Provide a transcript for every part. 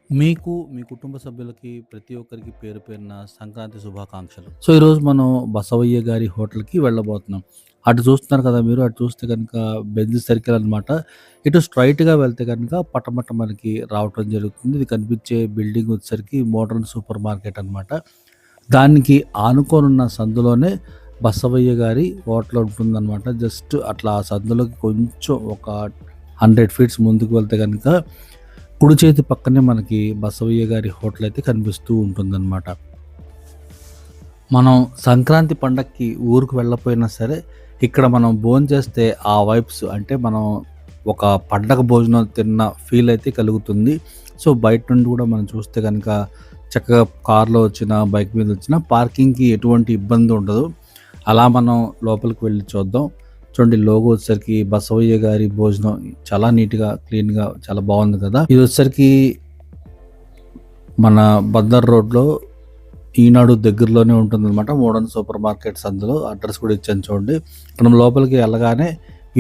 మీకు, మీ కుటుంబ సభ్యులకి ప్రతి ఒక్కరికి పేరు పేరున సంక్రాంతి శుభాకాంక్షలు. సో, ఈరోజు మనం బసవయ్య గారి హోటల్‌కి వెళ్ళబోతున్నాం. అటు చూస్తున్నారు కదా మీరు. అటు చూస్తే గనుక బెంజ్ సర్కిల్ అనమాట. ఇటు స్ట్రెయిట్‌గా వెళ్తే గనుక పటమట మనకి రావటం జరుగుతుంది. ఇది కనిపించే బిల్డింగ్ వచ్చేసరికి మోడర్న్ సూపర్ మార్కెట్ అనమాట. దానికి ఆనుకోనున్న సందులోనే బసవయ్య గారి హోటల్ ఉంటుందనమాట. జస్ట్ అట్లా ఆ సందులోకి కొంచెం ఒక 100 ఫీట్స్ ముందుకు వెళ్తే గనుక కుడి చేతి పక్కనే మనకి బసవయ్య గారి హోటల్ అయితే కనిపిస్తూ ఉంటుందన్నమాట. మనం సంక్రాంతి పండక్కి ఊరికి వెళ్ళకపోయినా సరే, ఇక్కడ మనం భోంచేస్తే ఆ వైబ్స్ అంటే మనం ఒక పండగ భోజనం తిన్న ఫీల్ అయితే కలుగుతుంది. సో, బయట నుండి కూడా మనం చూస్తే గనుక చక్కగా కార్‌లో వచ్చినా, బైక్ మీద వచ్చినా పార్కింగ్‌కి ఎటువంటి ఇబ్బంది ఉండదు. అలా మనం లోపలికి వెళ్లి చూద్దాం. చూడండి, లోగో వచ్చేసరికి బసవయ్య గారి భోజనం చాలా నీట్‌గా, క్లీన్‌గా చాలా బాగుంది కదా! ఇది వచ్చేసరికి మన బందర్ రోడ్‌లో ఈనాడు దగ్గరలోనే ఉంటుందన్నమాట. మోడర్న్ సూపర్ మార్కెట్స్ అందులో అడ్రస్ కూడా ఇచ్చాను చూడండి. మనం లోపలికి వెళ్ళగానే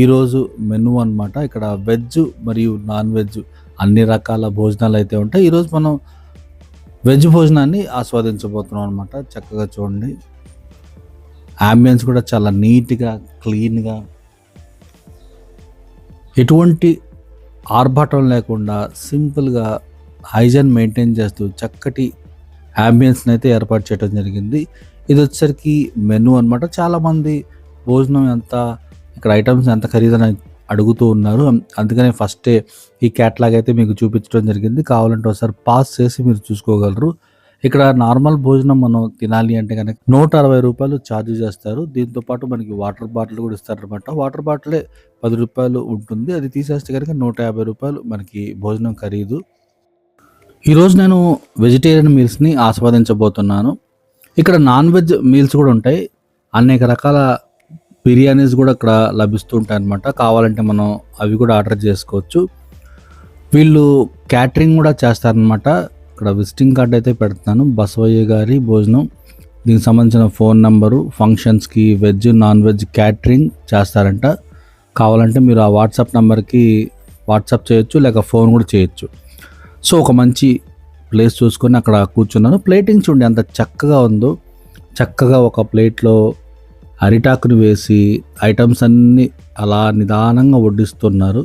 ఈరోజు మెనూ అనమాట. ఇక్కడ వెజ్ మరియు నాన్ వెజ్ అన్ని రకాల భోజనాలు అయితే ఉంటాయి. ఈరోజు మనం వెజ్ భోజనాన్ని ఆస్వాదించబోతున్నాం అనమాట. చక్కగా చూడండి, యాంబియన్స్ కూడా చాలా నీట్‌గా, క్లీన్‌గా, ఎటువంటి ఆర్భాటం లేకుండా సింపుల్‌గా హైజీన్ మెయింటైన్ చేస్తూ చక్కటి యాంబియన్స్‌ని అయితే ఏర్పాటు చేయడం జరిగింది. ఇది వచ్చేసరికి మెనూ అనమాట. చాలామంది భోజనం ఎంత, ఇక్కడ ఐటమ్స్ ఎంత ఖరీదని అడుగుతూ ఉన్నారు. అందుకనే ఫస్టే ఈ క్యాటలాగ్ అయితే మీకు చూపించడం జరిగింది. కావాలంటే ఒకసారి పాజ్ చేసి మీరు చూసుకోగలరు. ఇక్కడ నార్మల్ భోజనం మనం తినాలి అంటే కనుక రూ. 160 ఛార్జ్ చేస్తారు. దీంతో పాటు మనకి వాటర్ బాటిల్ కూడా ఇస్తారనమాట. వాటర్ బాటిలే రూ. 10 ఉంటుంది. అది తీసేస్తే కనుక రూ. 150 మనకి భోజనం ఖరీదు. ఈరోజు నేను వెజిటేరియన్ మీల్స్‌ని ఆస్వాదించబోతున్నాను. ఇక్కడ నాన్ వెజ్ మీల్స్ కూడా ఉంటాయి. అనేక రకాల బిర్యానీస్ కూడా ఇక్కడ లభిస్తూ ఉంటాయన్నమాట. కావాలంటే మనం అవి కూడా ఆర్డర్ చేసుకోవచ్చు. వీళ్ళు క్యాటరింగ్ కూడా చేస్తారనమాట. ఇక్కడ విజిటింగ్ కార్డ్ అయితే పెడుతున్నాను. బసవయ్య గారి భోజనం, దీనికి సంబంధించిన ఫోన్ నంబరు, ఫంక్షన్స్‌కి వెజ్, నాన్ వెజ్ క్యాటరింగ్ చేస్తారంట. కావాలంటే మీరు ఆ వాట్సాప్ నెంబర్‌కి వాట్సాప్ చేయొచ్చు, లేక ఫోన్ కూడా చేయొచ్చు. సో, ఒక మంచి ప్లేస్ చూసుకొని అక్కడ కూర్చున్నాను. ప్లేటింగ్ చూడండి ఎంత చక్కగా ఉందో. చక్కగా ఒక ప్లేట్‌లో అరిటాకుని వేసి ఐటమ్స్ అన్నీ అలా నిదానంగా వడ్డిస్తున్నారు.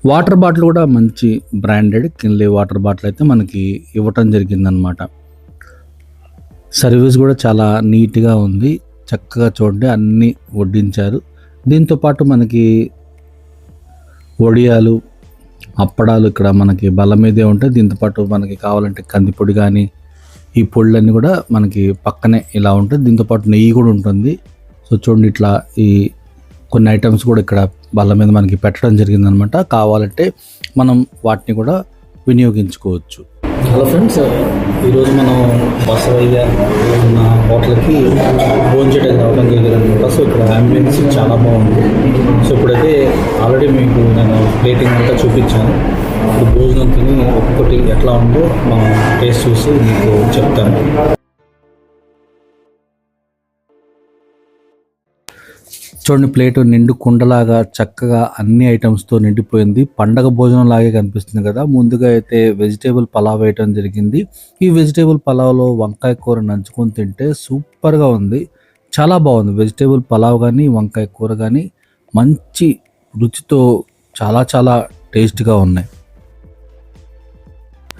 వాటర్ బాటిల్ కూడా మంచి బ్రాండెడ్ కిన్లే వాటర్ బాటిల్ అయితే మనకి ఇవ్వటం జరిగిందనమాట. సర్వీస్ కూడా చాలా నీట్‌గా ఉంది. చక్కగా చూడండి అన్నీ వడ్డించారు. దీంతోపాటు మనకి వడియాలు, అప్పడాలు ఇక్కడ మనకి బల్ల మీదే ఉంటాయి. దీంతోపాటు మనకి కావాలంటే కందిపొడి కానీ, ఈ పొళ్ళన్నీ కూడా మనకి పక్కనే ఇలా ఉంటాయి. దీంతోపాటు నెయ్యి కూడా ఉంటుంది. సో, చూడండి ఇట్లా ఈ కొన్ని ఐటమ్స్ కూడా ఇక్కడ బల్ల మీద మనకి పెట్టడం జరిగిందనమాట. కావాలంటే మనం వాటిని కూడా వినియోగించుకోవచ్చు. హలో ఫ్రెండ్స్, ఈరోజు మనం బసవయ్య ఉన్న హోటల్కి భోంచేయడానికి రావడం జరిగిందనమాట. సో, ఇక్కడ అంబియన్స్ చాలా బాగుంది. సో, ఇప్పుడైతే ఆల్రెడీ మీకు నేను ప్లేటింగ్ అంతా చూపించాను. ఇప్పుడు భోజనం తిని ఒక్కొక్కటి ఎట్లా ఉందో మనం టేస్ట్ చూసి మీకు చెప్తాను. చూడండి, ప్లేటు నిండు కుండలాగా చక్కగా అన్ని ఐటమ్స్తో నిండిపోయింది. పండగ భోజనం లాగే కనిపిస్తుంది కదా. ముందుగా అయితే వెజిటేబుల్ పలావ్ వేయటం జరిగింది. ఈ వెజిటేబుల్ పలావ్లో వంకాయ కూర నంచుకొని తింటే సూపర్గా ఉంది. చాలా బాగుంది. వెజిటేబుల్ పలావ్ కానీ, వంకాయ కూర కానీ మంచి రుచితో చాలా చాలా టేస్ట్గా ఉన్నాయి.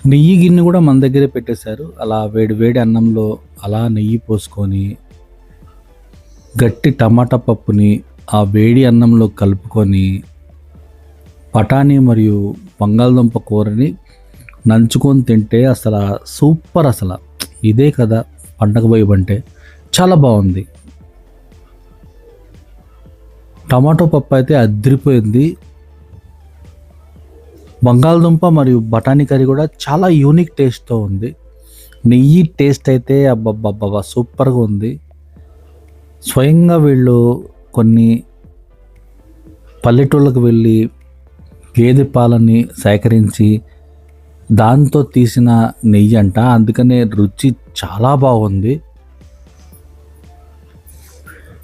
నెయ్యి గిన్నె కూడా మన దగ్గరే పెట్టేశారు. అలా వేడి వేడి అన్నంలో అలా నెయ్యి పోసుకొని గట్టి టమాటా పప్పుని ఆ వేడి అన్నంలో కలుపుకొని బఠానీ మరియు బంగాళదుంప కూరని నంచుకొని తింటే అసలు సూపర్. అసలు ఇదే కదా పండగ వైబ్ అంటే. చాలా బాగుంది. టమాటో పప్పు అయితే అదిరిపోయింది. బంగాళదుంప మరియు బఠానీ కర్రీ కూడా చాలా యూనిక్ టేస్ట్తో ఉంది. నెయ్యి టేస్ట్ అయితే అబ్బబ్బబ్బా సూపర్గా ఉంది. స్వయంగా వీళ్ళు కొన్ని పల్లెటూళ్ళకు వెళ్ళి గేదె పాలని సేకరించి దాంతో తీసిన నెయ్యి అంట. అందుకనే రుచి చాలా బాగుంది.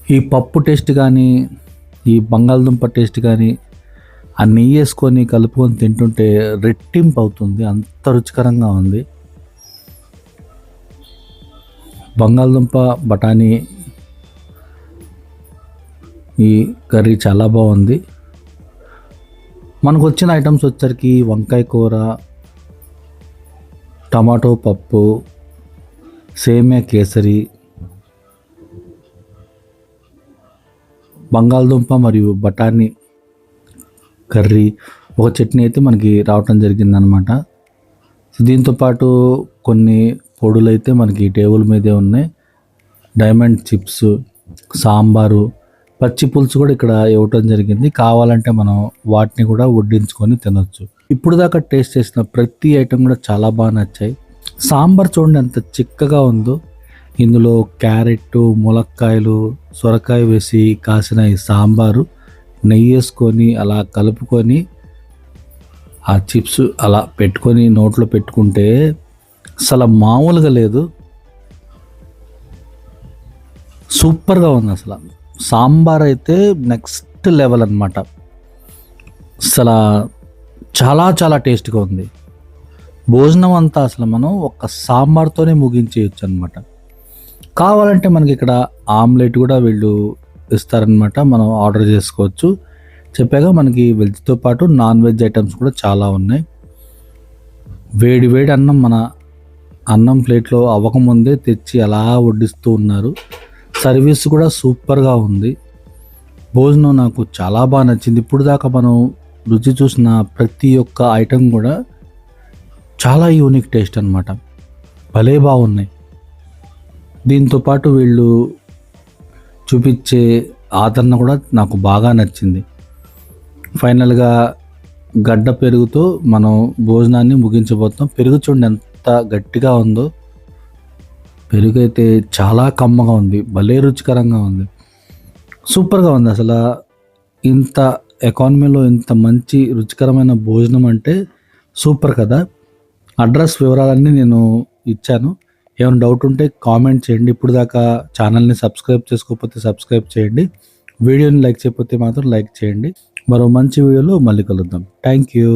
ఈ పప్పు టేస్ట్ కానీ, ఈ బంగాళదుంప టేస్ట్ కానీ ఆ నెయ్యి వేసుకొని కలుపుకొని తింటుంటే రెట్టింపు అవుతుంది, అంత రుచికరంగా ఉంది. బంగాళదుంప బఠానీ ఈ కర్రీ చాలా బాగుంది. మనకు వచ్చిన ఐటమ్స్ వచ్చరికి వంకాయ కూర, టమాటో పప్పు, సేమియా కేసరి, బంగాళదుంప మరియు బఠానీ కర్రీ, ఒక చట్నీ అయితే మనకి రావటం జరిగిందనమాట. దీంతోపాటు కొన్ని పొడులు అయితే మనకి టేబుల్ మీదే ఉన్నాయి. డైమండ్ చిప్స్, సాంబారు, పచ్చి పులుసు కూడా ఇక్కడ ఇవ్వటం జరిగింది. కావాలంటే మనం వాటిని కూడా వడ్డించుకొని తినొచ్చు. ఇప్పుడు దాకా టేస్ట్ చేసిన ప్రతి ఐటెం కూడా చాలా బాగా నచ్చాయి. సాంబార్ చూడండి ఎంత చిక్కగా ఉందో. ఇందులో క్యారెట్, ములక్కాయలు, సొరకాయ వేసి కాసిన ఈ సాంబారు నెయ్యి వేసుకొని అలా కలుపుకొని ఆ చిప్స్ అలా పెట్టుకొని నోట్లో పెట్టుకుంటే అసలు మామూలుగా లేదు, సూపర్గా ఉంది. అసలు సాంబార్ అయితే నెక్స్ట్ లెవెల్ అనమాట. అసలు చాలా చాలా టేస్ట్గా ఉంది. భోజనం అంతా అసలు మనం ఒక సాంబార్తోనే ముగించేయచ్చు అనమాట. కావాలంటే మనకి ఇక్కడ ఆమ్లెట్ కూడా వీళ్ళు ఇస్తారనమాట, మనం ఆర్డర్ చేసుకోవచ్చు. చెప్పాక మనకి వెజ్తో పాటు నాన్ వెజ్ ఐటమ్స్ కూడా చాలా ఉన్నాయి. వేడి వేడి అన్నం మన అన్నం ప్లేట్లో అవ్వకముందే తెచ్చి అలా వడ్డిస్తూ ఉన్నారు. సర్వీస్ కూడా సూపర్గా ఉంది. భోజనం నాకు చాలా బాగా నచ్చింది. ఇప్పుడు దాకా మనం రుచి చూసిన ప్రతి ఒక్క ఐటెం కూడా చాలా యూనిక్ టేస్ట్ అనమాట, భలే బాగున్నాయి. దీంతోపాటు వీళ్ళు చూపించే ఆదరణ కూడా నాకు బాగా నచ్చింది. ఫైనల్గా గడ్డ పెరుగుతో మనం భోజనాన్ని ముగించబోతున్నాం. పెరుగు చూడండి ఎంత గట్టిగా ఉందో. పెరుగు అయితే చాలా కమ్మగా ఉంది, భలే రుచికరంగా ఉంది, సూపర్గా ఉంది. అసలు ఇంత ఎకానమీలో ఇంత మంచి రుచికరమైన భోజనం అంటే సూపర్ కదా. అడ్రస్ వివరాలన్నీ నేను ఇచ్చాను. ఏమైనా డౌట్ ఉంటే కామెంట్ చేయండి. ఇప్పుడు దాకా ఛానల్ని సబ్స్క్రైబ్ చేసుకోకపోతే సబ్స్క్రైబ్ చేయండి. వీడియోని లైక్ చేయకపోతే మాత్రం లైక్ చేయండి. మరో మంచి వీడియోలో మళ్ళీ కలుద్దాం. Thank you.